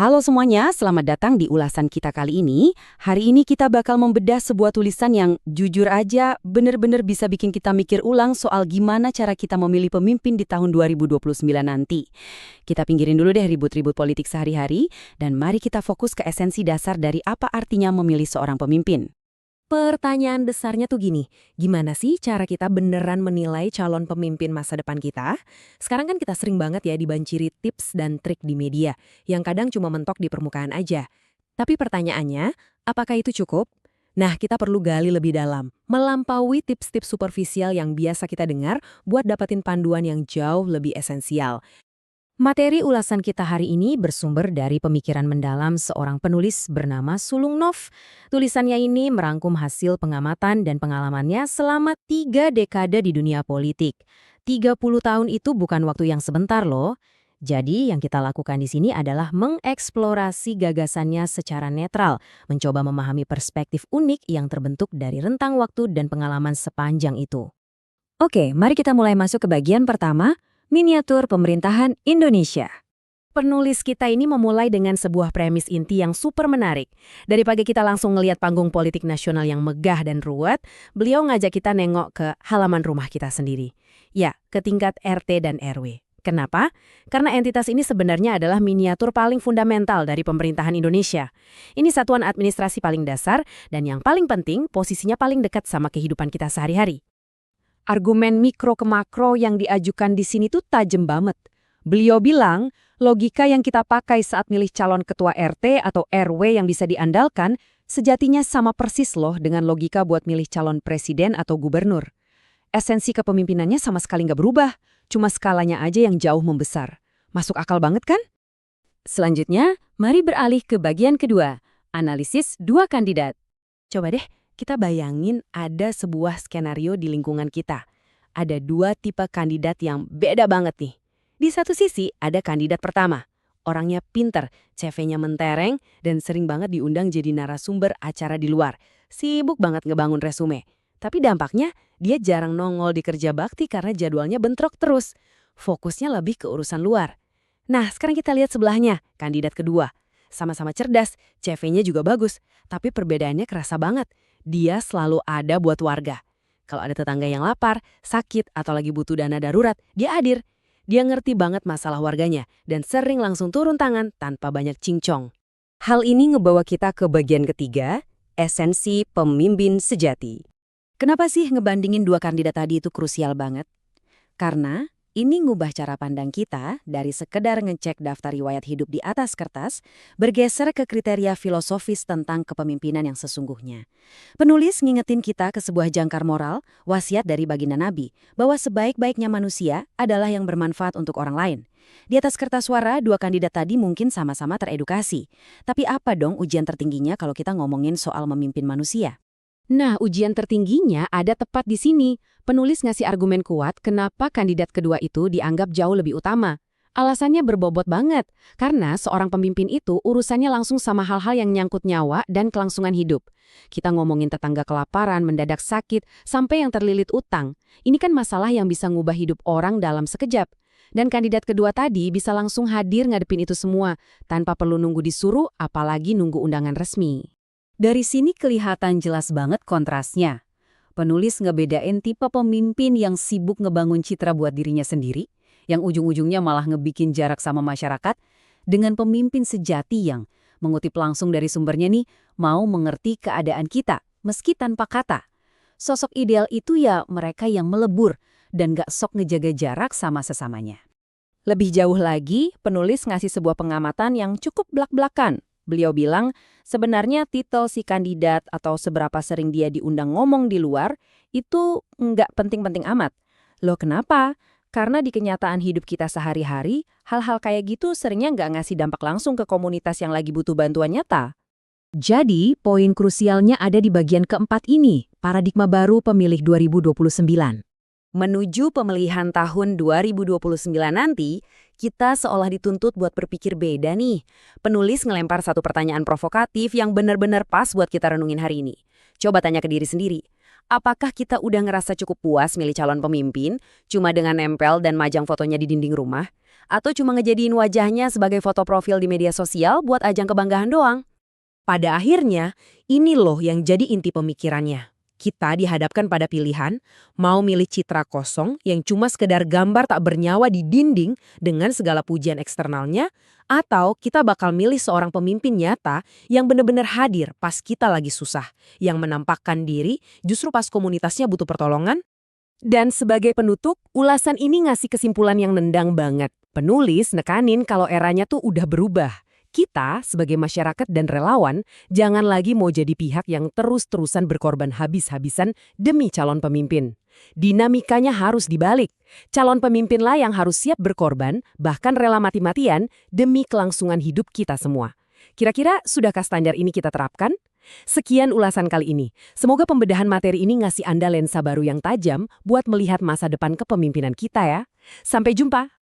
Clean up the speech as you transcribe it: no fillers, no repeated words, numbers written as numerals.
Halo semuanya, selamat datang di ulasan kita kali ini. Hari ini kita bakal membedah sebuah tulisan yang jujur aja bener-bener bisa bikin kita mikir ulang soal gimana cara kita memilih pemimpin di tahun 2029 nanti. Kita pinggirin dulu deh ribut-ribut politik sehari-hari, dan mari kita fokus ke esensi dasar dari apa artinya memilih seorang pemimpin. Pertanyaan besarnya tuh gini, gimana sih cara kita beneran menilai calon pemimpin masa depan kita? Sekarang kan kita sering banget ya dibanjiri tips dan trik di media, yang kadang cuma mentok di permukaan aja. Tapi pertanyaannya, apakah itu cukup? Nah, kita perlu gali lebih dalam, melampaui tips-tips superficial yang biasa kita dengar buat dapetin panduan yang jauh lebih esensial. Materi ulasan kita hari ini bersumber dari pemikiran mendalam seorang penulis bernama Sulung Nov. Tulisannya ini merangkum hasil pengamatan dan pengalamannya selama 3 dekade di dunia politik. 30 tahun itu bukan waktu yang sebentar loh. Jadi yang kita lakukan di sini adalah mengeksplorasi gagasannya secara netral, mencoba memahami perspektif unik yang terbentuk dari rentang waktu dan pengalaman sepanjang itu. Oke, mari kita mulai masuk ke bagian pertama, miniatur pemerintahan Indonesia. Penulis kita ini memulai dengan sebuah premis inti yang super menarik. Daripada kita langsung ngelihat panggung politik nasional yang megah dan ruwet, beliau ngajak kita nengok ke halaman rumah kita sendiri. Ya, ke tingkat RT dan RW. Kenapa? Karena entitas ini sebenarnya adalah miniatur paling fundamental dari pemerintahan Indonesia. Ini satuan administrasi paling dasar dan yang paling penting, posisinya paling dekat sama kehidupan kita sehari-hari. Argumen mikro ke makro yang diajukan di sini tuh tajam banget. Beliau bilang, logika yang kita pakai saat milih calon ketua RT atau RW yang bisa diandalkan, sejatinya sama persis loh dengan logika buat milih calon presiden atau gubernur. Esensi kepemimpinannya sama sekali nggak berubah, cuma skalanya aja yang jauh membesar. Masuk akal banget kan? Selanjutnya, mari beralih ke bagian kedua, analisis dua kandidat. Coba deh, kita bayangin ada sebuah skenario di lingkungan kita. Ada 2 tipe kandidat yang beda banget nih. Di satu sisi ada kandidat pertama. Orangnya pinter, CV-nya mentereng, dan sering banget diundang jadi narasumber acara di luar. Sibuk banget ngebangun resume. Tapi dampaknya dia jarang nongol di kerja bakti karena jadwalnya bentrok terus. Fokusnya lebih ke urusan luar. Nah, sekarang kita lihat sebelahnya, kandidat kedua. Sama-sama cerdas, CV-nya juga bagus, tapi perbedaannya kerasa banget. Dia selalu ada buat warga. Kalau ada tetangga yang lapar, sakit, atau lagi butuh dana darurat, dia hadir. Dia ngerti banget masalah warganya dan sering langsung turun tangan tanpa banyak cincong. Hal ini ngebawa kita ke bagian ketiga, esensi pemimpin sejati. Kenapa sih ngebandingin 2 kandidat tadi itu krusial banget? Karena ini ngubah cara pandang kita dari sekedar ngecek daftar riwayat hidup di atas kertas, bergeser ke kriteria filosofis tentang kepemimpinan yang sesungguhnya. Penulis ngingetin kita ke sebuah jangkar moral, wasiat dari baginda Nabi, bahwa sebaik-baiknya manusia adalah yang bermanfaat untuk orang lain. Di atas kertas suara, 2 kandidat tadi mungkin sama-sama teredukasi. Tapi apa dong ujian tertingginya kalau kita ngomongin soal memimpin manusia? Nah, ujian tertingginya ada tepat di sini. Penulis ngasih argumen kuat kenapa kandidat kedua itu dianggap jauh lebih utama. Alasannya berbobot banget, karena seorang pemimpin itu urusannya langsung sama hal-hal yang nyangkut nyawa dan kelangsungan hidup. Kita ngomongin tetangga kelaparan, mendadak sakit, sampai yang terlilit utang. Ini kan masalah yang bisa ngubah hidup orang dalam sekejap. Dan kandidat kedua tadi bisa langsung hadir ngadepin itu semua, tanpa perlu nunggu disuruh, apalagi nunggu undangan resmi. Dari sini kelihatan jelas banget kontrasnya. Penulis ngebedain tipe pemimpin yang sibuk ngebangun citra buat dirinya sendiri, yang ujung-ujungnya malah ngebikin jarak sama masyarakat, dengan pemimpin sejati yang, mengutip langsung dari sumbernya nih, mau mengerti keadaan kita, meski tanpa kata. Sosok ideal itu ya mereka yang melebur, dan gak sok ngejaga jarak sama sesamanya. Lebih jauh lagi, penulis ngasih sebuah pengamatan yang cukup blak-blakan. Beliau bilang, sebenarnya titel si kandidat atau seberapa sering dia diundang ngomong di luar, itu nggak penting-penting amat. Loh kenapa? Karena di kenyataan hidup kita sehari-hari, hal-hal kayak gitu seringnya nggak ngasih dampak langsung ke komunitas yang lagi butuh bantuan nyata. Jadi, poin krusialnya ada di bagian keempat ini, paradigma baru pemilih 2029. Menuju pemilihan tahun 2029 nanti, kita seolah dituntut buat berpikir beda nih. Penulis ngelempar satu pertanyaan provokatif yang benar-benar pas buat kita renungin hari ini. Coba tanya ke diri sendiri. Apakah kita udah ngerasa cukup puas milih calon pemimpin cuma dengan nempel dan majang fotonya di dinding rumah? Atau cuma ngejadiin wajahnya sebagai foto profil di media sosial buat ajang kebanggaan doang? Pada akhirnya, ini loh yang jadi inti pemikirannya. Kita dihadapkan pada pilihan, mau milih citra kosong yang cuma sekedar gambar tak bernyawa di dinding dengan segala pujian eksternalnya, atau kita bakal milih seorang pemimpin nyata yang benar-benar hadir pas kita lagi susah, yang menampakkan diri justru pas komunitasnya butuh pertolongan. Dan sebagai penutup, ulasan ini ngasih kesimpulan yang nendang banget. Penulis nekanin kalau eranya tuh udah berubah. Kita, sebagai masyarakat dan relawan, jangan lagi mau jadi pihak yang terus-terusan berkorban habis-habisan demi calon pemimpin. Dinamikanya harus dibalik. Calon pemimpinlah yang harus siap berkorban, bahkan rela mati-matian, demi kelangsungan hidup kita semua. Kira-kira sudahkah standar ini kita terapkan? Sekian ulasan kali ini. Semoga pembedahan materi ini ngasih Anda lensa baru yang tajam buat melihat masa depan kepemimpinan kita ya. Sampai jumpa!